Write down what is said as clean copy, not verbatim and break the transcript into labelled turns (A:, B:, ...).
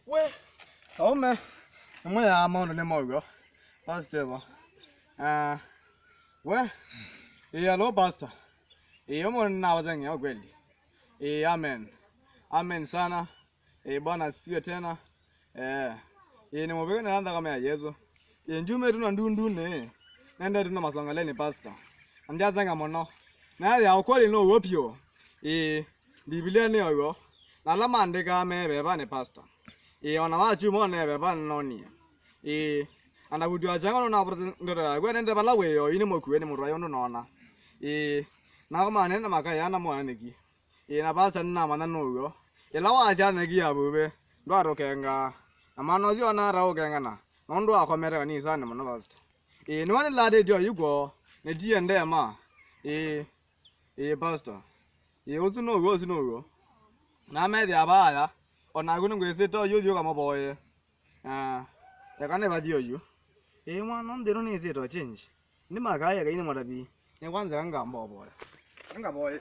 A: We. Oh me. Mwe ya maono ne mogo. Pastor. We. Hello pastor. Yomo na wazangi au kweli. Amen. Amen sana. Bwana asifiwe tena. Ni mobega naanza kama ya Yesu. Njume tuna ndundu ne. Nenda tuna masangaleni pastor. Anjazanga mono. Na ya ukweli no wopio. Biblia ni oyo. Na lama andika me beba ne pastor. Ona wachu mo ne beba noni. Anda wudu ajanga na ndora gwe nende bala we yo ini moku eni murayo no nona. Na kama nenda makaya na mo aniki. Na basa na mana no yo. Lawa aja negi abube. Ndo rokenga. Amano zi ona ra okenga na. Ndo akomere ni sana mo no pastor. Ni wani lade dio yugo. Ne di ende ma. Pastor. Ozu no go. Na me dia ba ya. Ona gunu ngwese to yo kama boy. Ya kane ba dio yo. Mwana ndero ni se to change. Ni magaya ga ini marabi. Ni kwanza anga mbo boy. Anga boy.